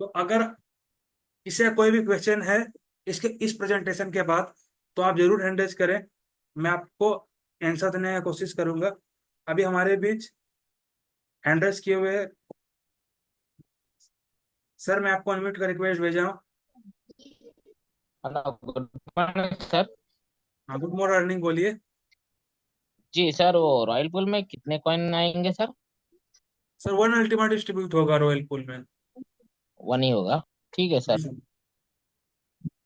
तो अगर किसी का कोई भी क्वेश्चन है इसके इस प्रेजेंटेशन के बाद, तो आप जरूर हैंड रेज करें। मैं आपको आंसर देने की कोशिश करूंगा। अभी हमारे बीच हैंड रेज किए हुए सर, मैं आपको अनम्यूट का रिक्वेस्ट भेजा हूँ। Hello, good morning sir. हाँ, गुड मॉर्निंग, बोलिए। जी सर, वो रॉयल पुल में कितने कॉइन आएंगे sir? Sir, one ultimate distribute होगा रॉयल पूल में। वन ही होगा। ठीक है जी सर। सर।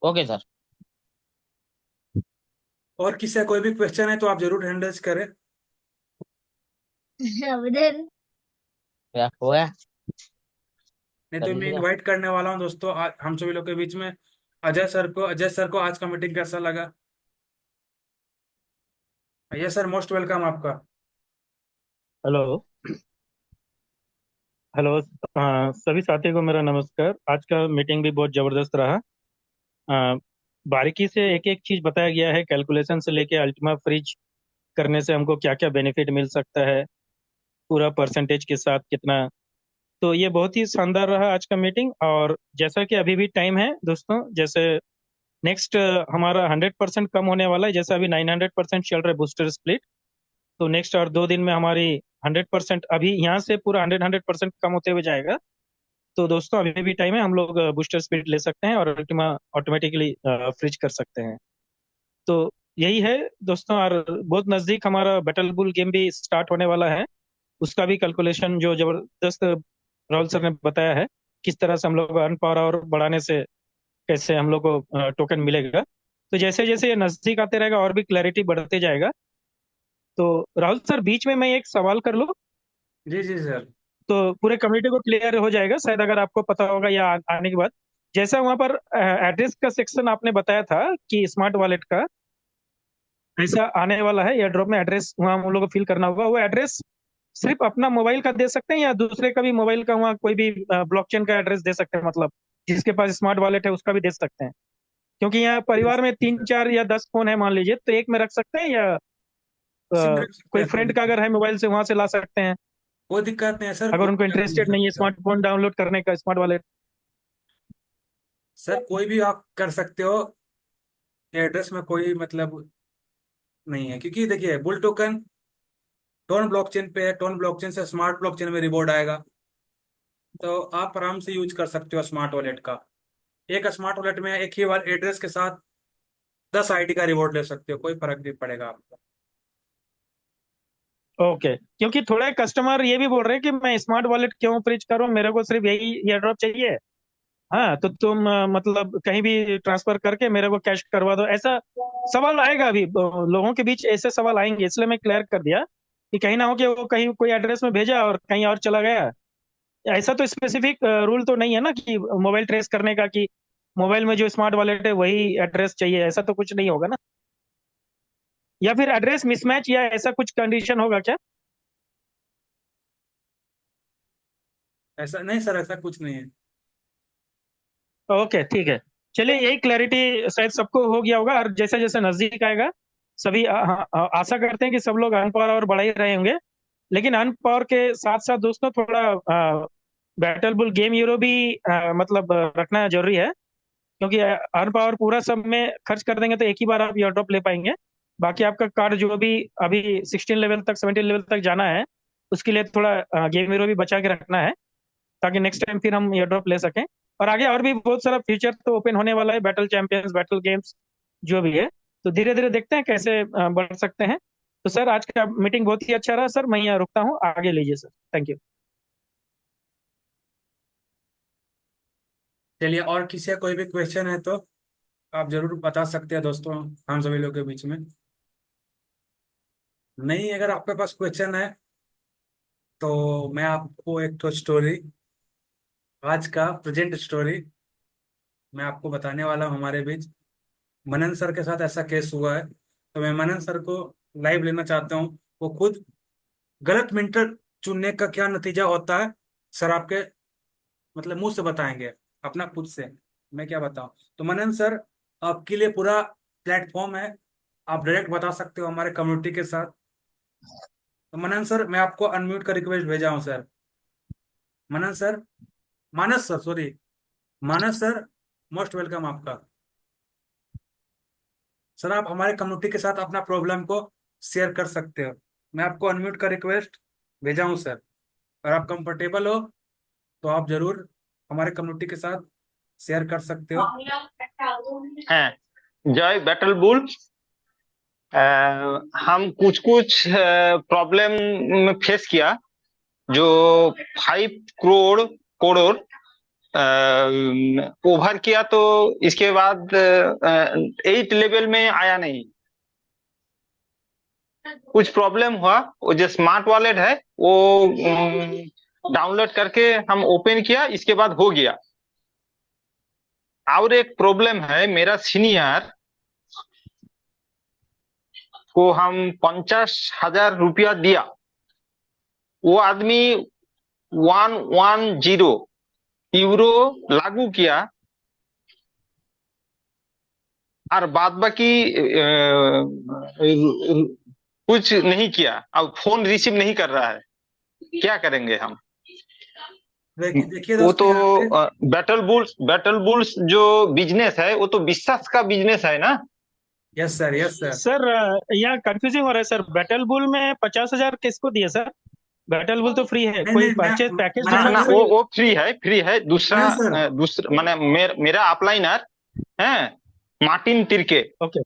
Okay sir. और किसी का कोई भी क्वेश्चन है तो आप जरूर हैंड रेज करें। अभिनंदन। क्या हुआ? नहीं तो कर मैं लिया। इनवाइट करने वाला हूँ दोस्तों, हम सभी लोग के बीच में अजय सर को आज का मीटिंग कैसा लगा? यस सर, मोस्ट वेलकम आपका। हेलो। हेलो। सभी साथियों को मेरा नमस्कार। आज का मीटिंग भी बहुत ज़बरदस्त रहा। अ, बारीकी से एक एक चीज़ बताया गया है, कैलकुलेशन से लेके अल्टीमा फ्रीज करने से हमको क्या क्या बेनिफिट मिल सकता है, पूरा परसेंटेज के साथ कितना। तो ये बहुत ही शानदार रहा आज का मीटिंग। और जैसा कि अभी भी टाइम है दोस्तों, जैसे नेक्स्ट हमारा 100% कम होने वाला है, जैसे अभी 900% चल रहा है बूस्टर स्प्लिट। तो नेक्स्ट और 2 दिन में हमारी 100%, अभी यहाँ से पूरा 100% कम होते हुए जाएगा। तो दोस्तों अभी भी टाइम है, हम लोग बूस्टर स्पीड ले सकते हैं और अल्टीमा ऑटोमेटिकली फ्रिज कर सकते हैं। तो यही है दोस्तों। और बहुत नज़दीक हमारा बैटल बुल गेम भी स्टार्ट होने वाला है। उसका भी कैलकुलेशन जो जबरदस्त राहुल सर ने बताया है, किस तरह से हम लोग अर्न पावर और बढ़ाने से कैसे हम लोग को टोकन मिलेगा। तो जैसे जैसे ये नज़दीक आते रहेगा और भी क्लैरिटी बढ़ते जाएगा। तो राहुल सर, बीच में मैं एक सवाल कर लूँ? जी जी सर। तो पूरे कम्युनिटी को क्लियर हो जाएगा शायद, अगर आपको पता होगा या आने के बाद। जैसा वहां पर एड्रेस का सेक्शन आपने बताया था कि स्मार्ट वॉलेट का ऐसा आने वाला है, एयर ड्रॉप में एड्रेस वहाँ हम लोग को फिल करना होगा। वो एड्रेस सिर्फ अपना मोबाइल का दे सकते हैं या दूसरे का भी मोबाइल का वहाँ कोई भी ब्लॉकचेन का एड्रेस दे सकते हैं, मतलब जिसके पास स्मार्ट वॉलेट है उसका भी दे सकते हैं? क्योंकि यहाँ परिवार में तीन सर, चार या 10 फोन है मान लीजिए, तो एक में रख सकते हैं या किसी में रख सकते कोई हैं, कोई फ्रेंड का दिक्कत अगर है मोबाइल से वहां से ला सकते हैं, कोई दिक्कत नहीं है सर, अगर कोई उनको दिक्कत नहीं इंटरेस्टेड है नहीं है सर। स्मार्टफोन डाउनलोड करने का, स्मार्ट वॉलेट। सर, कोई भी आप कर सकते हो। एड्रेस में कोई मतलब नहीं है, क्योंकि देखिए बुल टोकन टोन ब्लॉकचेन पे है, टोन ब्लॉकचेन से स्मार्ट ब्लॉकचेन में रिवॉर्ड आएगा। तो आप आराम से यूज कर सकते हो स्मार्ट वॉलेट का। एक स्मार्ट वॉलेट में एक ही बार एड्रेस के साथ 10 आईडी का रिवॉर्ड ले सकते हो, कोई फर्क नहीं पड़ेगा आपको। ओके, क्योंकि थोड़े कस्टमर ये भी बोल रहे हैं कि मैं स्मार्ट वॉलेट क्यों फ्रिज करूं, मेरे को सिर्फ यही एयर ड्रॉप चाहिए। हाँ, तो तुम मतलब कहीं भी ट्रांसफर करके मेरे को कैश करवा दो, ऐसा सवाल आएगा अभी। लोगों के बीच ऐसे सवाल आएंगे, इसलिए मैं क्लियर कर दिया कि कहीं ना हो कि वो कहीं कोई एड्रेस में भेजा और कहीं और चला गया। ऐसा तो स्पेसिफिक रूल तो नहीं है ना कि मोबाइल ट्रेस करने का, कि मोबाइल में जो स्मार्ट वॉलेट है वही एड्रेस चाहिए, ऐसा तो कुछ नहीं होगा ना? या फिर एड्रेस मिसमैच या ऐसा कुछ कंडीशन होगा क्या? ऐसा नहीं सर, ऐसा कुछ नहीं है। ओके, ठीक है। चलिए, यही क्लैरिटी शायद सबको हो गया होगा। और जैसे जैसे नजदीक आएगा, सभी आशा करते हैं कि सब लोग अर्न पावर और बढ़ा ही रहे होंगे। लेकिन अर्न पावर के साथ साथ दोस्तों थोड़ा बैटल बुल गेम यूरो भी मतलब रखना जरूरी है। क्योंकि अर्न पावर पूरा सब में खर्च कर देंगे तो एक ही बार आप एयर ड्रॉप ले पाएंगे। बाकी आपका कार्ड जो भी अभी 16 लेवल तक, 17 लेवल तक जाना है, उसके लिए थोड़ा गेम हीरो भी बचा के रखना है, ताकि नेक्स्ट टाइम फिर हम एयर ड्रॉप ले सकें। और आगे और भी बहुत सारा फ्यूचर तो ओपन होने वाला है, बैटल चैंपियंस, बैटल गेम्स जो भी है। तो धीरे धीरे देखते हैं कैसे बढ़ सकते हैं। तो सर, आज का मीटिंग बहुत ही अच्छा रहा सर, मैं यहाँ रुकता हूँ, आगे लीजिए सर। Thank you. चलिए, और किसी का कोई भी क्वेश्चन है तो आप जरूर बता सकते हैं दोस्तों, हम सभी लोग के बीच में। नहीं, अगर आपके पास क्वेश्चन है तो मैं आपको एक तो स्टोरी, आज का प्रेजेंट स्टोरी मैं आपको बताने वाला हूँ। हमारे बीच मनन सर के साथ ऐसा केस हुआ है, तो मैं मनन सर को लाइव लेना चाहता हूँ। वो खुद गलत मेंटर चुनने का क्या नतीजा होता है, सर आपके मतलब मुंह से बताएंगे, अपना खुद से। मैं क्या बताऊं? तो मनन सर, आपके लिए पूरा प्लेटफॉर्म है, आप डायरेक्ट बता सकते हो हमारे कम्युनिटी के साथ। तो मनन सर, मैं आपको अनम्यूट का रिक्वेस्ट भेजा हूं सर। मनन सर, मानस सर, सॉरी। मानस सर, मोस्ट वेलकम आपका। सर आप हमारे कम्युनिटी के साथ अपना प्रॉब्लम को शेयर कर सकते हो। मैं आपको अनम्यूट का रिक्वेस्ट भेजा हूँ सर। और आप कंफर्टेबल हो तो आप जरूर हमारे कम्युनिटी के साथ शेयर कर सकते हो। हैं। जय बैटल बुल। हम कुछ कुछ प्रॉब्लम फेस किया, जो 5 करोड़ ओवर किया, तो इसके बाद 8 लेवल में आया नहीं। कुछ प्रॉब्लम हुआ, वो जो स्मार्ट वॉलेट है वो डाउनलोड करके हम ओपन किया, इसके बाद हो गया। और एक प्रॉब्लम है, मेरा सीनियर को हम 50,000 रुपया दिया, वो आदमी 110 यूरो लागू किया, और बाद बाकी कुछ नहीं किया। अब फोन रिसीव नहीं कर रहा है, क्या करेंगे हम? देखिए देखिए वो दोस्तों, तो यहाँ पे बैटल बुल्स जो बिजनेस है, वो तो विश्वास का बिजनेस है ना। Yes sir, yes sir. Sir यहाँ कंफ्यूजिंग हो रहा है सर। बैटल बुल में 50,000 किसको दिए सर? बैटल बुल तो फ्री है, नहीं कोई नहीं, परचेज पैकेज ना मानस दूसरा ना, दे सर, रहे हैं? वो फ्री है दूसरा। मानस सर। दूसरा माने मेरा अपलाइनर है, मार्टिन तिरके। ओके।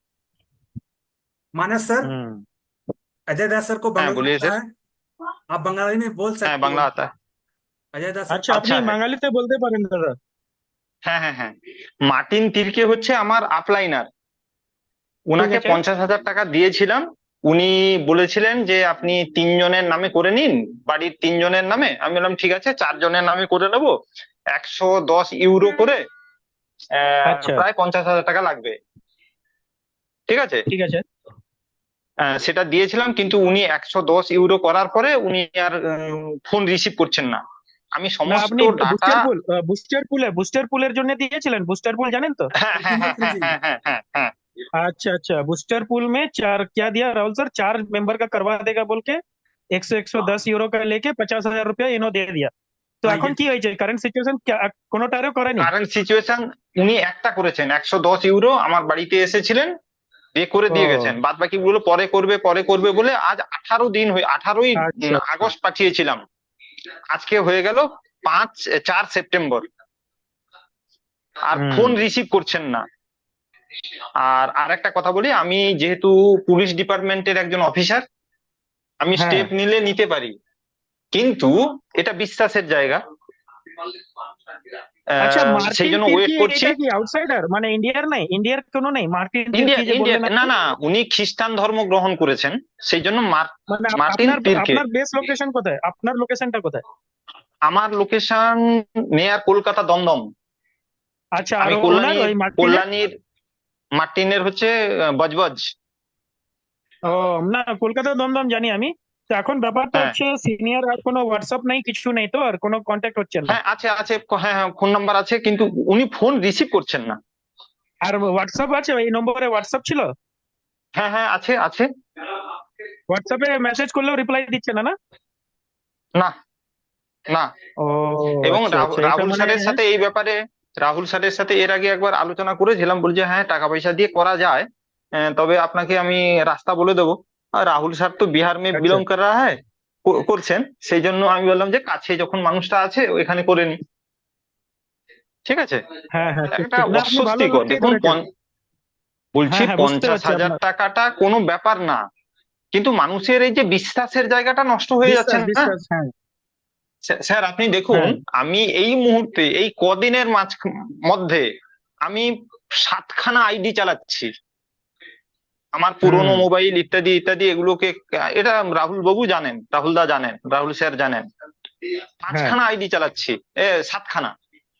मानस सर, हम्म। अजय दास सर को है, बंगला बोलिए आता सर। है। आप बंगाली में बोल है, सकते हो। बांग्ला आता है। अजय दास सर আচ্ছা, को। আপনি अच्छा है। বাঙালিতে বলতে পারেন দাদা। হ্যাঁ, মার্টিন তিরকে হচ্ছে আমার আপলাইনার। ঠিক উনাকে আছে। 50,000 টাকা দিয়েছিলাম। উনি বলেছিলেন যে আপনি 3 জনের নামে করে নিন, বাড়ির 3 জনের নামে। আমি বললাম ঠিক আছে, 4 জনের নামে করে নেবো। 110 ইউরো করে আচ্ছা, প্রায় 50,000 টাকা লাগবে। ঠিক আছে। ঠিক আছে। সেটা দিয়েছিলাম, কিন্তু উনি 110 ইউরো করার পরে উনি আর ফোন রিসিভ করছেন না। আমি না, সমস্ত আপনি ডাটা। বুস্টার পুলের জন্য দিয়েছিলেন। বুস্টার পুল জানেন তো? হ্যাঁ হ্যাঁ फ्रिजी হ্যাঁ হ্যাঁ फ्रिजी। হ্যাঁ হ্যাঁ হ্যাঁ হ্যাঁ। अच्छा अच्छा, बूस्टर पूल में चार क्या दिया राहुल सर? 4 मेंबर का करवा देगा बोल के 110 यूरो का लेके 50,000 रुपया इन्हों दे दिया। তো हाँ এখন ये কি হয়েছে? কারেন্ট সিচুয়েশন কোনোটারও করেনি? কারেন্ট সিচুয়েশন, উনি একটা করেছেন, 110 ইউরো আমার বাড়িতে এসেছিলেন, দিয়ে করে দিয়ে গেছেন। ও বাদ বাকি গুলো পরে করবে বলে আজ 18 দিন হয়ে, 18ই আচ্ছা আচ্ছা। আগস্ট পাঠিয়েছিলাম। আজকে হয়ে গেল 4 সেপ্টেম্বর, আর হুম। ফোন রিসিভ করছেন না। আর আরেকটা কথা বলি, আমি যেহেতু পুলিশ ডিপার্টমেন্টের একজন অফিসার, আমি হ্যাঁ। স্টেপ নিলে নিতে পারি, কিন্তু এটা বিশ্বাসের জায়গা। আচ্ছা, সেই মার্টিন জন্য ওয়েট তির্কি করছি। এটা কি আউটসাইডার, মানে ইন্ডিয়ার নাই? ইন্ডিয়ার কোনো নেই মার্টিন ইন্ডিয়া তির্কি যে ইন্ডিয়া বললেন না আপনি? না, উনি খ্রিস্টান ধর্ম গ্রহণ করেছেন, সেই জন্য মানে মার্টিন আপনার তিরকে। আপনার বেস লোকেশন কোথায়? আপনার লোকেশনটা কোথায়? আমার লোকেশন নেয়ার কলকাতা দমদম। আচ্ছা, আর আমি ওনার ওই মার্টিনের? মার্টিনের হচ্ছে বজবজ। ও না, কলকাতা দমদম জানি আমি। তো এখন ব্যাপারটা হ্যাঁ হচ্ছে, সিনিয়র আর কোনো হোয়াটসঅ্যাপ নেই, কিছু নেই তো, আর কোনো কন্ট্যাক্ট হচ্ছে না। হ্যাঁ, আছে হ্যাঁ হ্যাঁ, ফোন নাম্বার আছে, কিন্তু উনি ফোন রিসিভ করছেন না। আর হোয়াটসঅ্যাপ আছে? এই নম্বরে হোয়াটসঅ্যাপ ছিল? হ্যাঁ হ্যাঁ, আছে আছে। হোয়াটসঅ্যাপে মেসেজ করলেও রিপ্লাই দিচ্ছে না, না? না না। ও এবং আচ্ছা আচ্ছা, এটা রাহুল মানে স্যারের সাথে এই ব্যাপারে, রাহুল স্যারের সাথে এর আগে একবার আলোচনা করেছিলাম, বলছে হ্যাঁ টাকা পয়সা দিয়ে করা যায়, তবে আপনাকে আমি রাস্তা বলে দেবো। আর রাহুল স্যার তো বিহার মে আচ্ছা। বিলং কর রা হ্যায়, করছেন। সেই জন্য আমি বললাম যে কাছে যখন মানুষটা আছে ওইখানে করে নি। ঠিক আছে। হ্যাঁ হ্যাঁ, ঠিক একটা ঠিক। না, আপনি ভালো অস্বস্তিকর, লোককে দেখুন ধরেছেন। বলছি হ্যাঁ হ্যাঁ, বুঝতে পঞ্চাশ পারছি হাজার আপনার টাকাটা কোনো ব্যাপার না, কিন্তু মানুষের এই যে বিশ্বাসের জায়গাটা নষ্ট হয়ে যাচ্ছে বিশ্বাস না। বিশ্বাস। হ্যাঁ স্যার আপনি দেখুন, হ্যাঁ আমি এই মুহূর্তে এই কদিনের মধ্যে আমি 7খানা আইডি চালাচ্ছি, আমার পুরোনো হুম। মোবাইল ইত্যাদি ইত্যাদি এগুলোকে। এটা রাহুল বাবু জানেন, রাহুল দা জানেন, রাহুল স্যার জানেন। হ্যাঁ 5খানা আইডি চালাচ্ছি, 7খানা।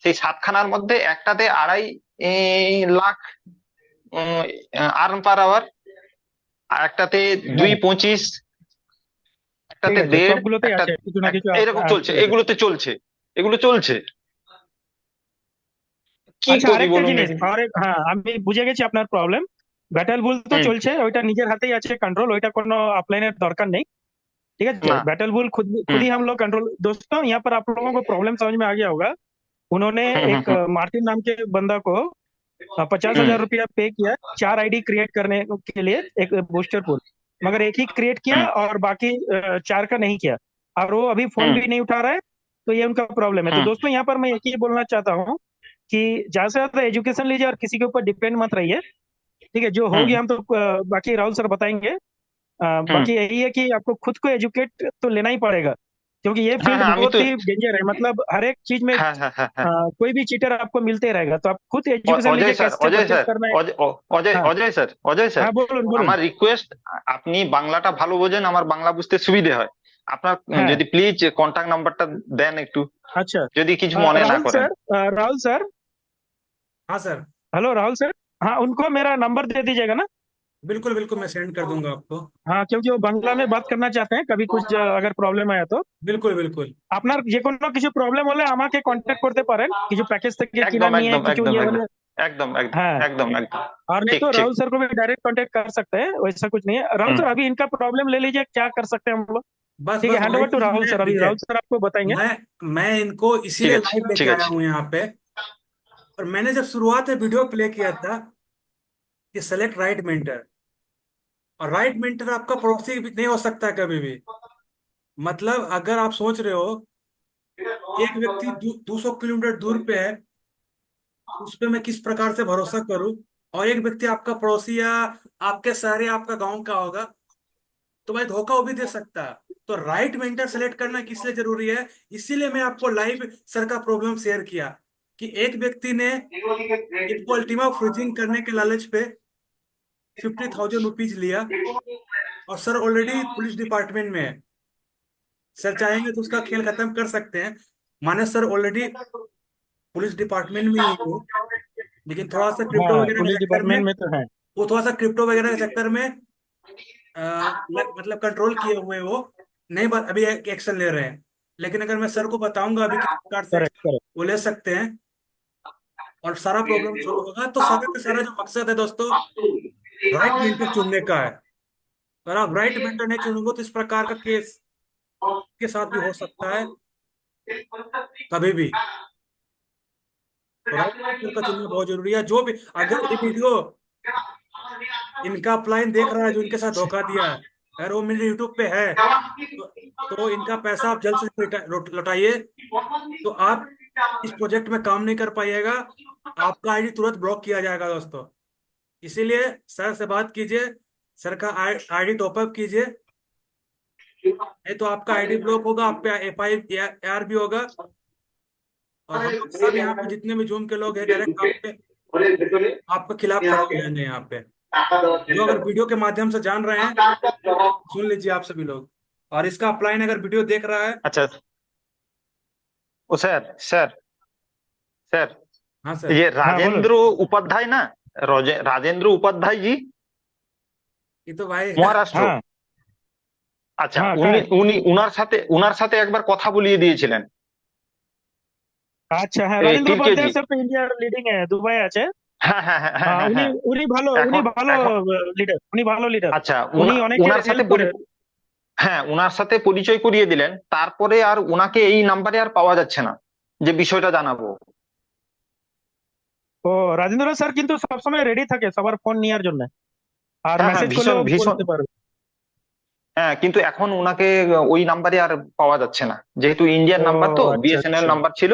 সেই 7খানার মধ্যে একটাতে 2.5 লাখ আর্ন পার আওয়ার, আর একটাতে হ্যাঁ, 2.25, ঠিক একটাতে আছে, 1.5, সবগুলোতেই একটা আছে কিছু না কিছু এরকম চলছে, আছে। এগুলো চলছে। কি আচ্ছা, করি আরেকটা বলুন জিনিস, একটু। হ্যাঁ, আমি বুঝে গেছি আপনার প্রবলেম। ব্যাটেল বুল তো হুম। চলছে, ওইটা নিজের হাতেই আছে कंट्रोल, ওইটা কোনো আপলাইনের দরকার নেই। ठीक है। না। बैटल बुल खुद হুম। खुद ही हम लोग कंट्रोल। दोस्तों, यहाँ पर आप लोगों को प्रॉब्लम समझ में आ गया होगा। उन्होंने एक मार्टिन नाम के बंदा को 50,000 रुपया पे किया 4 आईडी क्रिएट करने के लिए, एक बूस्टर पूल, मगर एक ही क्रिएट किया और बाकी 4 का नहीं किया, और वो अभी फोन भी नहीं उठा रहा है। तो ये उनका प्रॉब्लम है। तो दोस्तों यहाँ पर मैं एक ही बोलना चाहता हूँ कि ज्यादा से ज्यादा एजुकेशन लीजिए और किसी के ऊपर डिपेंड मत रहिए। ठीक है, जो होगी हम तो बाकी राहुल सर बताएंगे। बाकी यही है कि आपको खुद को एजुकेट तो लेना ही पड़ेगा, क्योंकि ये हाँ फील्ड हाँ, আমি बहुत তো ही डेंजर है। मतलब हर एक चीज में হ্যাঁ হ্যাঁ হ্যাঁ হ্যাঁ कोई भी चीटर आपको मिलते रहेगा, तो आप खुद एजुकेशन অজয় लीजिए স্যার, कैसे অজয় परचेस স্যার, करना है। অজয় हाँ অজয় স্যার, অজয় স্যার, हाँ, बोलून बोलून। আমার রিকোয়েস্ট, আপনি বাংলাটা ভালো বোঝেন, আমার বাংলা বুঝতে সুবিধে হয়। আপনার हाँ যদি প্লিজ কন্টাক্ট নাম্বারটা দেন একটু, अच्छा। যদি কিছু মনে না राहुल করেন। सर, राहुल सर, हाँ सर, हेलो राहुल सर। हाँ, उनको मेरा नंबर दे दीजिएगा ना। बिल्कुल बिल्कुल, मैं सेंड कर दूंगा आपको। हाँ, क्योंकि वो बांग्ला में बात करना चाहते हैं, कभी कुछ अगर प्रॉब्लम आया तो बिल्कुल बिल्कुल। আপনার যে কোনো কিছু প্রবলেম হলে আমাকে কন্ট্যাক্ট করতে পারেন, কিছু প্যাকেজ থেকে কিনা একদম নিয়ে একদম কিছু একদম ইয়ে একদম হলে। একদম একদম हाँ, একদম একদম और नहीं ঠিক तो ঠিক। राहुल सर को भी डायरेक्ट कांटेक्ट कर सकते हैं, वैसा कुछ नहीं है। राहुल হুম। सर, अभी इनका प्रॉब्लम ले लीजिए, क्या कर सकते हैं हम लोग। बस ठीक बस है, हैंड वही ओवर टू चीज राहुल मैं, सर। अभी देखिए, राहुल सर आपको बताएंगे। मैं मैं इनको ঠিক इसीलिए আছে लाइव लेके ঠিক आया আছে। हूँ यहाँ पे। और मैंने जब शुरुआत में वीडियो प्ले किया था कि सेलेक्ट राइट मेंटर, और राइट मेंटर आपका पड़ोसी भी नहीं हो सकता कभी भी। मतलब अगर आप सोच रहे हो एक व्यक्ति 200 किलोमीटर दूर पे है, उस पे मैं किस प्रकार से भरोसा करूं, और एक व्यक्ति आपका पड़ोसी या आपके शहर या आपका गांव का होगा, तो भाई धोखा वो भी दे सकता है। तो राइट मेंटर सेलेक्ट करना किस लिए जरूरी है, इसीलिए मैं आपको लाइव सर का प्रॉब्लम शेयर किया कि एक व्यक्ति ने इनको अल्टीमा फ्रीजिंग करने के लालच पे 50,000 रुपीज लिया, और सर ऑलरेडी पुलिस डिपार्टमेंट में है। सर चाहेंगे तो उसका खेल खत्म कर सकते हैं, माने सर ऑलरेडी पुलिस डिपार्टमेंट में ही है, लेकिन थोड़ा सा क्रिप्टो हाँ, वगैरह के पुलिस चक्कर में, डिपार्टमेंट में तो है। वो थोड़ा सा क्रिप्टो वगैरह के चक्कर में मतलब कंट्रोल किए हुए वो नहीं, अभी एक्शन ले रहे हैं। लेकिन अगर मैं सर को बताऊंगा अभी किस प्रकार से करेक्ट करेक्ट। वो ले सकते हैं और सारा प्रॉब्लम सॉल्व होगा, तो सारा का सारा जो मकसद है दोस्तों, राइट मेंटर चुनने का है। अगर आप राइट मेंटर नहीं चुनोगे तो इस प्रकार का केस के साथ भी हो सकता है कभी भी। तो राइट मेंटर का चुनना बहुत जरूरी है। जो भी अगर ये वीडियो इनका अपलाइन देख रहा है जो इनके साथ धोखा दिया है, अगर वो मेरे यूट्यूब पे है, तो, तो इनका पैसा आप जल्द से लौटाइए। तो आप इस प्रोजेक्ट में काम नहीं कर पाइएगा, आपका आईडी तुरंत ब्लॉक किया जाएगा दोस्तों। इसीलिए सर से बात कीजिए, सर का आईडी टॉपअप कीजिए, नहीं तो आपका आईडी ब्लॉक होगा, आप पे FIR भी होगा। और हम लोग सब यहाँ पे जितने भी जूम के लोग हैं डायरेक्ट आपके खिलाफ खड़े हो जाएंगे यहाँ पे। जो अगर वीडियो के माध्यम से जान रहे हैं, सुन लीजिए आप सभी लोग। और इसका अपलाइन अगर वीडियो देख रहा है, আচ্ছা ও স্যার, স্যার স্যার, हाँ এই सर, যে हाँ बोलो। राजेंद्र उपाध्याय ना, राजेंद्र उपाध्याय जी, ये तो भाई মহারাষ্ট্র। हाँ আচ্ছা, हाँ, উনি कहाँ है? উনি উনার সাথে একবার কথা বলিয়ে দিয়েছিলেন। আচ্ছা, হ্যাঁ, এই রাজেন্দ্র তিলকে জি, উপাধ্যায় স্যার তো ইন্ডিয়ার লিডিং এ দুবাই আছে। হ্যাঁ হ্যাঁ হ্যাঁ হ্যাঁ হ্যাঁ উনি হ্যাঁ। উনি ভালো, উনি এখন ভালো এখন লিডার, উনি ভালো লিডার। আচ্ছা, উনি অনেকের উনার সাথে হেল্প করে। হ্যাঁ, উনার সাথে পরিচয় করিয়ে দিলেন, তারপরে আর উনাকে এই নাম্বারে আর পাওয়া যাচ্ছে না যে বিষয়টা জানাবো। ও, রাজেন্দ্র স্যার কিন্তু সবসময় রেডি থাকে সবার ফোন নেওয়ার জন্য, আর হ্যাঁ হ্যাঁ, মেসেজ ভীষণ করলেও ভীষণ। বলতে পারবে। হ্যাঁ, কিন্তু এখন উনাকে ওই নাম্বারে আর পাওয়া যাচ্ছে না, যেহেতু ইন্ডিয়ান ও নাম্বার তো, আচ্ছা BSNL আচ্ছা নাম্বার ছিল।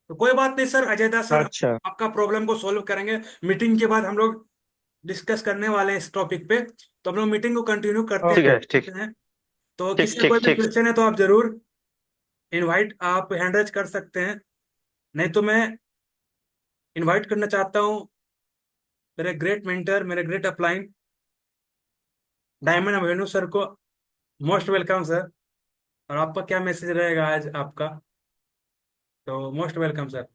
तो कोई बात नहीं सर, अजय दास सर अच्छा। आपका प्रॉब्लम को सॉल्व करेंगे। मीटिंग के बाद हम लोग डिस्कस करने वाले हैं इस टॉपिक पे, तो हम लोग मीटिंग को कंटिन्यू करते ঠিক ओके। আছে, ঠিক हैं। तो ঠিক किसी का ঠিক कोई भी ঠিক। क्वेश्चन है तो आप जरूर इनवाइट आप हैंड रेज कर सकते हैं, नहीं तो मैं इनवाइट करना चाहता हूँ मेरे ग्रेट मेंटर, मेरे great upline diamond avenue sir को। Most welcome sir. और आपका क्या मैसेज रहेगा आज आपका, तो मोस्ट वेलकम सर।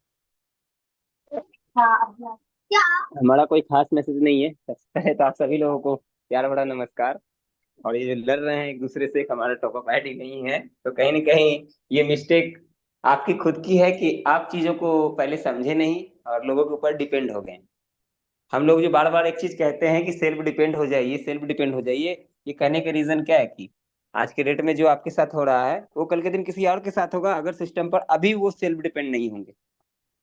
हमारा कोई खास मैसेज नहीं है। सबसे पहले तो आप सभी लोगों को प्यार भरा नमस्कार। और ये जो लड़ रहे हैं एक दूसरे से, हमारा टॉपअप आईडी नहीं है, तो कहीं ना कहीं ये मिस्टेक आपकी खुद की है कि आप चीजों को पहले समझे नहीं और लोगों के ऊपर डिपेंड हो गए। हम लोग जो बार बार एक चीज कहते हैं कि सेल्फ डिपेंड हो जाइए, सेल्फ डिपेंड हो जाइए, ये कहने का रीजन क्या है कि आज के डेट में जो आपके साथ हो रहा है वो कल के दिन किसी और के साथ होगा, अगर सिस्टम पर अभी वो सेल्फ डिपेंड नहीं होंगे।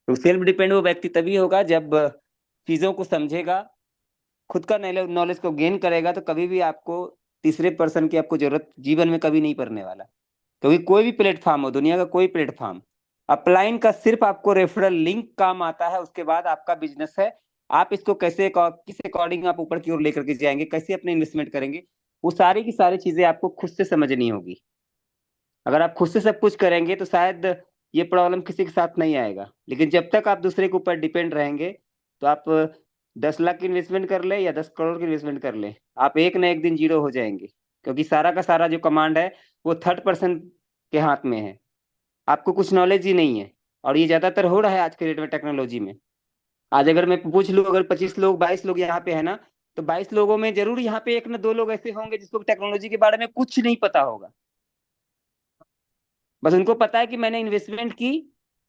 तो सेल्फ डिपेंड वो व्यक्ति तभी होगा जब चीजों को समझेगा, खुद का नॉलेज को गेन करेगा, तो कभी भी आपको तीसरे पर्सन की आपको जरूरत जीवन में कभी नहीं पड़ने वाला। क्योंकि कोई भी प्लेटफॉर्म हो, दुनिया का कोई प्लेटफॉर्म, अपलाइन का सिर्फ आपको रेफरल लिंक काम आता है, उसके बाद आपका बिजनेस है। आप इसको कैसे किस अकॉर्डिंग आप ऊपर की ओर लेकर के जाएंगे, कैसे अपने इन्वेस्टमेंट करेंगे, वो सारी की सारी चीजें आपको खुद से समझनी होगी। अगर आप खुद से सब कुछ करेंगे तो शायद ये प्रॉब्लम किसी के साथ नहीं आएगा। लेकिन जब तक आप दूसरे के ऊपर डिपेंड रहेंगे, तो आप 10 लाख की इन्वेस्टमेंट कर ले या 10 करोड़ की इन्वेस्टमेंट कर ले, आप एक ना एक दिन जीरो हो जाएंगे। क्योंकि सारा का सारा जो कमांड है वो थर्ड पर्सन के हाथ में है, आपको कुछ नॉलेज ही नहीं है। और ये ज्यादातर हो रहा है आज के डेट में टेक्नोलॉजी में। आज अगर मैं पूछ लूँ, अगर 25 लोग 22 लोग यहाँ पे है ना, तो 22 लोगों में जरूर यहाँ पे एक ना दो लोग ऐसे होंगे जिसको टेक्नोलॉजी के बारे में कुछ नहीं पता होगा। बस उनको पता है कि मैंने इन्वेस्टमेंट की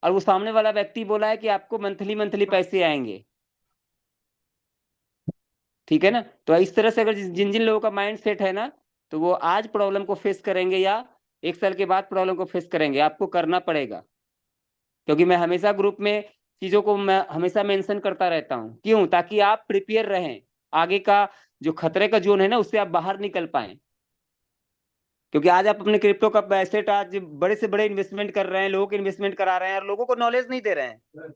और वो सामने वाला व्यक्ति बोला है कि आपको मंथली मंथली पैसे आएंगे। ठीक है ना। तो इस तरह से अगर जिन जिन लोगों का माइंड सेट है ना, तो वो आज प्रॉब्लम को फेस करेंगे या 1 साल के बाद प्रॉब्लम को फेस करेंगे। आपको करना पड़ेगा। क्योंकि मैं हमेशा ग्रुप में चीजों को मैं हमेशा मेंशन करता रहता हूँ, क्यों? ताकि आप प्रिपेयर रहें, आगे का जो खतरे का जोन है ना उससे आप बाहर निकल पाए। क्योंकि आज आप अपने क्रिप्टो का एसेट आज बड़े से बड़े इन्वेस्टमेंट कर रहे हैं, लोगों को इन्वेस्टमेंट करा रहे हैं और लोगों को नॉलेज नहीं दे रहे हैं।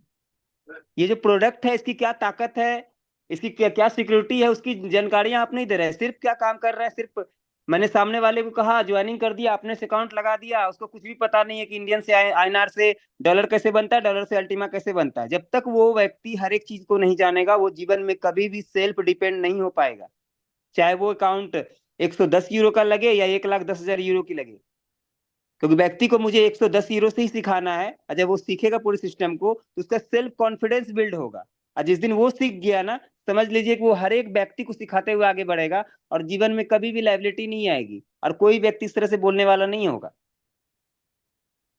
ये जो प्रोडक्ट है इसकी क्या ताकत है, इसकी क्या क्या सिक्योरिटी है, उसकी जानकारियां आप नहीं दे रहे हैं। सिर्फ क्या काम कर रहे हैं, सिर्फ मैंने सामने वाले को कहा ज्वाइनिंग कर दिया, आपने से अकाउंट लगा दिया, उसको कुछ भी पता नहीं है कि इंडियन से आईएनआर से डॉलर कैसे बनता है, डॉलर से अल्टीमा कैसे बनता है। जब तक वो व्यक्ति हर एक चीज को नहीं जानेगा, वो जीवन में कभी भी सेल्फ डिपेंड नहीं हो पाएगा। चाहे वो अकाउंट 110 यूरो का लगे या 1,10,000 यूरो की लगे। क्योंकि व्यक्ति को मुझे 110 यूरो से ही सिखाना है, और जब वो सीखेगा पूरे सिस्टम को तो उसका सेल्फ कॉन्फिडेंस बिल्ड होगा। और जिस दिन वो सीख गया ना, समझ लीजिए कि वो हर एक व्यक्ति को सिखाते हुए आगे बढ़ेगा और जीवन में कभी भी लाइबिलिटी नहीं आएगी और कोई व्यक्ति इस तरह से बोलने वाला नहीं होगा।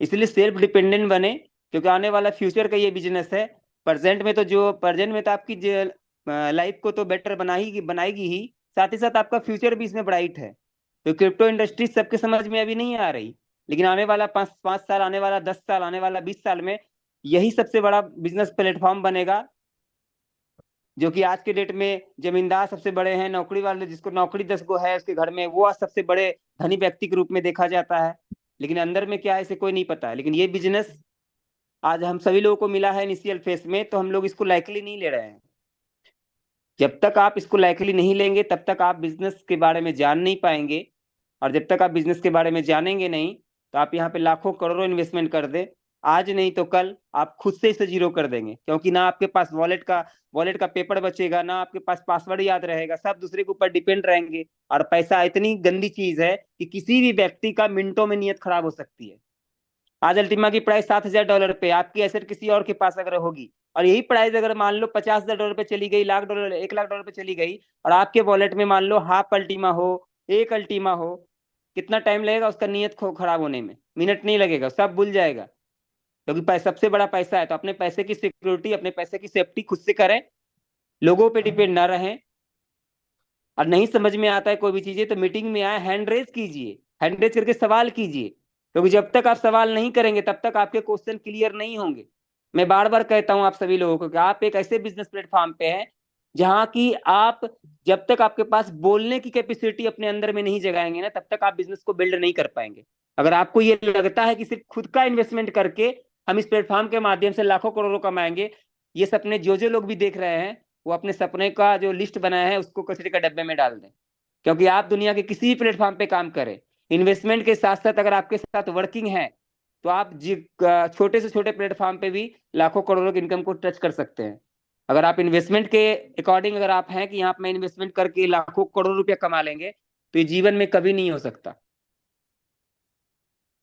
इसलिए सेल्फ डिपेंडेंट बने, क्योंकि आने वाला फ्यूचर का ये बिजनेस है। प्रेजेंट में तो आपकी लाइफ को तो बेटर बनाएगी ही, साथ ही साथ आपका फ्यूचर भी इसमें ब्राइट है। तो क्रिप्टो इंडस्ट्री सबके समझ में अभी नहीं आ रही, लेकिन आने वाला 5 5 साल, आने वाला 10 साल, आने वाला 20 साल में यही सबसे बड़ा बिजनेस प्लेटफॉर्म बनेगा। जो कि आज के डेट में जमींदार सबसे बड़े हैं, नौकरी वाले जिसको नौकरी 10 गो है उसके घर में, वो आज सबसे बड़े धनी व्यक्ति के रूप में देखा जाता है। लेकिन अंदर में क्या है इसे कोई नहीं पता है। लेकिन ये बिजनेस आज हम सभी लोगों को मिला है इनिशियल फेस में, तो हम लोग इसको लाइकली नहीं ले रहे हैं। जब तक आप इसको लाइकली नहीं लेंगे तब तक आप बिजनेस के बारे में जान नहीं पाएंगे। और जब तक आप बिजनेस के बारे में जानेंगे नहीं, तो आप यहाँ पे लाखों करोड़ों इन्वेस्टमेंट कर दे, आज नहीं तो कल आप खुद से इसे जीरो कर देंगे। क्योंकि ना आपके पास वॉलेट का पेपर बचेगा, ना आपके पास पासवर्ड याद रहेगा, सब दूसरे के ऊपर डिपेंड रहेंगे। और पैसा इतनी गंदी चीज है कि किसी भी व्यक्ति का मिनटों में नीयत खराब हो सकती है। आज अल्टीमा की प्राइस $7,000 पे, आपकी एसेट किसी और के पास अगर होगी और यही प्राइस अगर मान लो $50,000 पे चली गई, $1,00,000 $1,00,000 पे चली गई, और आपके वॉलेट में मान लो हाफ अल्टीमा हो, एक अल्टीमा हो, कितना टाइम लगेगा उसका नीयत खराब होने में? मिनट नहीं लगेगा, सब भूल जाएगा। क्योंकि सबसे बड़ा पैसा है। तो अपने पैसे की सिक्योरिटी, अपने पैसे की सेफ्टी खुद से करें, लोगों पे डिपेंड ना रहें। और नहीं समझ में आता है कोई भी चीजें तो मीटिंग में आए, हैंड रेज कीजिए, हैंड रेज करके सवाल कीजिए। क्योंकि जब तक आप सवाल नहीं करेंगे तब तक आपके क्वेश्चन क्लियर नहीं होंगे। मैं बार बार कहता हूं आप सभी लोगों को कि आप एक ऐसे बिजनेस प्लेटफॉर्म पे हैं जहां की आप, जब तक आपके पास बोलने की कैपेसिटी अपने अंदर में नहीं जगाएंगे ना, तब तक आप बिजनेस को बिल्ड नहीं कर पाएंगे। अगर आपको ये लगता है कि सिर्फ खुद का इन्वेस्टमेंट करके हम इस प्लेटफॉर्म के माध्यम से लाखों करोड़ों कमाएंगे, ये सपने जो लोग भी देख रहे हैं वो अपने सपने का जो लिस्ट बनाया है उसको कचरे का डब्बे में डाल दें। क्योंकि आप दुनिया के किसी भी प्लेटफॉर्म पे काम करें, इन्वेस्टमेंट के साथ साथ अगर आपके साथ वर्किंग है, तो आप छोटे से छोटे प्लेटफॉर्म पे भी लाखों करोड़ों की इनकम को टच कर सकते हैं। अगर आप इन्वेस्टमेंट के अकॉर्डिंग अगर आप हैं कि यहाँ पे इन्वेस्टमेंट करके लाखों करोड़ रुपया कमा लेंगे, तो ये जीवन में कभी नहीं हो सकता।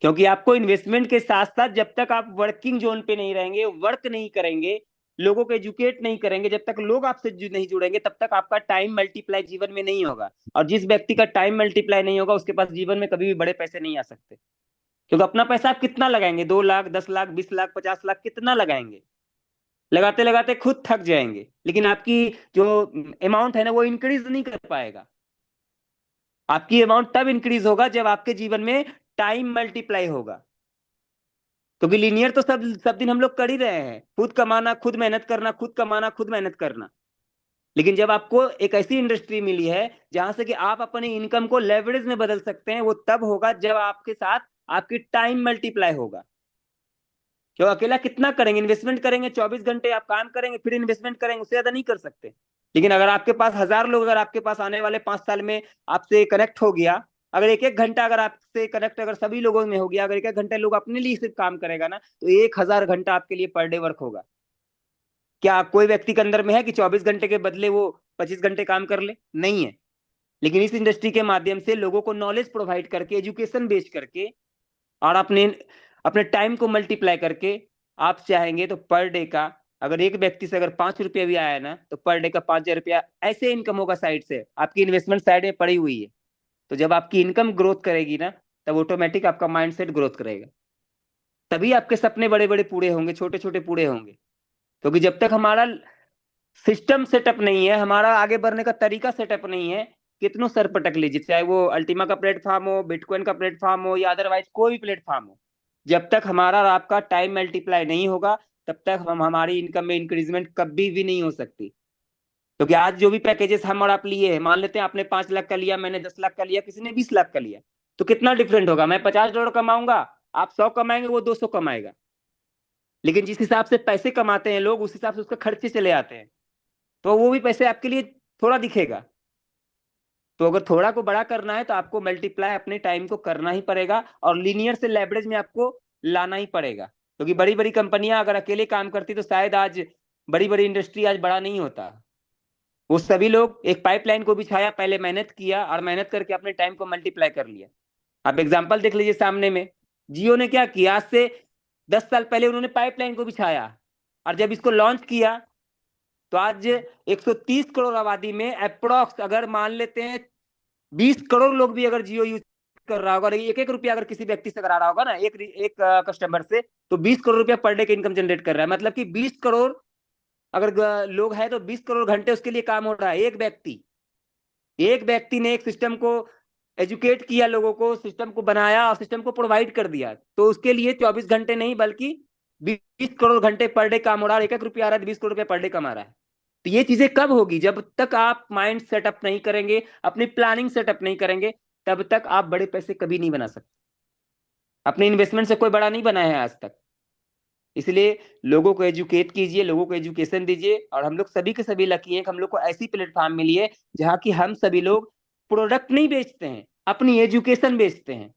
क्योंकि आपको इन्वेस्टमेंट के साथ साथ जब तक आप वर्किंग जोन पे नहीं रहेंगे, वर्क नहीं करेंगे, लोगों को एजुकेट नहीं करेंगे, जब तक लोग आपसे नहीं जुड़ेंगे, तब तक आपका टाइम मल्टीप्लाई जीवन में नहीं होगा। और जिस व्यक्ति का टाइम मल्टीप्लाई नहीं होगा उसके पास जीवन में कभी भी बड़े पैसे नहीं आ सकते। क्योंकि अपना पैसा आप कितना लगाएंगे? 2 लाख, 10 लाख, 20 लाख, 50 लाख, कितना लगाएंगे? लगाते लगाते खुद थक जाएंगे, लेकिन आपकी जो अमाउंट है ना वो इंक्रीज नहीं कर पाएगा। आपकी अमाउंट तब इंक्रीज होगा जब आपके जीवन में टाइम मल्टीप्लाई होगा। क्योंकि लीनियर तो सब सब दिन हम लोग कर ही रहे हैं, खुद कमाना खुद मेहनत करना, खुद कमाना खुद मेहनत करना। लेकिन जब आपको एक ऐसी इंडस्ट्री मिली है जहां से कि आप अपनी इनकम को लेवरेज में बदल सकते हैं, वो तब होगा जब आपके साथ आपकी टाइम मल्टीप्लाई होगा। क्यों अकेला कितना करेंगे, इन्वेस्टमेंट करेंगे 24 घंटे आप काम करेंगे फिर इन्वेस्टमेंट करेंगे, उससे ज्यादा नहीं कर सकते। लेकिन अगर आपके पास 1000 लोग अगर आपके पास आने वाले 5 साल में आपसे कनेक्ट हो गया, अगर एक एक घंटा अगर आपसे कनेक्ट अगर सभी लोगों में हो गया, अगर एक एक घंटे लोग अपने लिए सिर्फ काम करेगा ना, तो 1000 घंटा आपके लिए पर डे वर्क होगा। क्या कोई व्यक्ति के अंदर में है कि 24 घंटे के बदले वो 25 घंटे काम कर ले? नहीं है। लेकिन इस इंडस्ट्री के माध्यम से लोगों को नॉलेज प्रोवाइड करके, एजुकेशन बेच करके और अपने अपने टाइम को मल्टीप्लाई करके आप चाहेंगे तो पर डे का, अगर एक व्यक्ति से अगर 5 रुपया भी आया ना, तो पर डे का 5000 रुपया ऐसे इनकम होगा साइड से, आपकी इन्वेस्टमेंट साइड में पड़ी हुई है। तो जब आपकी इनकम ग्रोथ करेगी ना, तब ऑटोमेटिक आपका माइंडसेट ग्रोथ करेगा, तभी आपके सपने बड़े बड़े पूरे होंगे, छोटे छोटे पूरे होंगे। क्योंकि जब तक हमारा सिस्टम सेटअप नहीं है, हमारा आगे बढ़ने का तरीका सेटअप नहीं है, कितनों सर पटक लीजिए, चाहे वो अल्टीमा का प्लेटफॉर्म हो, बिटकॉइन का प्लेटफॉर्म हो या अदरवाइज कोई भी प्लेटफॉर्म हो, जब तक हमारा और आपका टाइम मल्टीप्लाई नहीं होगा, तब तक हम हमारी इनकम में इंक्रीजमेंट कभी भी नहीं हो सकती। क्योंकि आज जो भी पैकेजेस हम और आप लिए हैं, मान लेते हैं आपने 5 लाख का लिया, मैंने 10 लाख का लिया, किसी ने 20 लाख का लिया, तो कितना डिफरेंट होगा? मैं $50 कमाऊंगा, आप 100 कमाएंगे, वो 200 कमाएगा। लेकिन जिस हिसाब से पैसे कमाते हैं लोग, उस हिसाब से उसका खर्चे चले आते हैं, तो वो भी पैसे आपके लिए थोड़ा दिखेगा। तो अगर थोड़ा को बड़ा करना है तो आपको मल्टीप्लाई अपने टाइम को करना ही पड़ेगा, और लीनियर से लेवरेज में आपको लाना ही पड़ेगा। क्योंकि बड़ी बड़ी कंपनियां अगर अकेले काम करती तो शायद आज बड़ी बड़ी इंडस्ट्री आज बड़ा नहीं होता। वो सभी लोग एक पाइपलाइन को बिछाया, पहले मेहनत किया और मेहनत करके अपने टाइम को मल्टीप्लाई कर लिया। आप एग्जाम्पल देख लीजिए सामने में, जियो ने क्या किया, आज से 10 साल पहले उन्होंने पाइपलाइन को बिछाया, और जब इसको लॉन्च किया तो आज 130 करोड़ आबादी में अप्रोक्स अगर मान लेते हैं 20 करोड़ लोग भी अगर जियो यूज कर रहा होगा, एक एक रुपया अगर किसी व्यक्ति से करा रहा होगा ना, एक एक कस्टमर से, तो 20 करोड़ रुपया पर डे का इनकम जनरेट कर रहा है। मतलब कि 20 करोड़ अगर लोग हैं तो 20 करोड़ घंटे उसके लिए काम हो रहा है। एक व्यक्ति ने एक सिस्टम को एजुकेट किया, लोगों को सिस्टम को बनाया और सिस्टम को प्रोवाइड कर दिया, तो उसके लिए 24 घंटे नहीं बल्कि 20 करोड़ घंटे पर डे काम हो रहा है, एक एक रुपया आ रहा है, 20 करोड़ रुपया पर डे कमा रहा है। तो ये चीजें कब होगी? जब तक आप माइंड सेटअप नहीं करेंगे, अपनी प्लानिंग सेटअप नहीं करेंगे, तब तक आप बड़े पैसे कभी नहीं बना सकते। अपने इन्वेस्टमेंट से कोई बड़ा नहीं बना है आज तक। इसलिए लोगों को एजुकेट कीजिए, लोगों को एजुकेशन दीजिए, और हम लोग सभी के सभी लकी हैं कि हम लोग को ऐसी प्लेटफॉर्म मिली है जहाँ की हम सभी लोग प्रोडक्ट नहीं बेचते हैं, अपनी एजुकेशन बेचते हैं।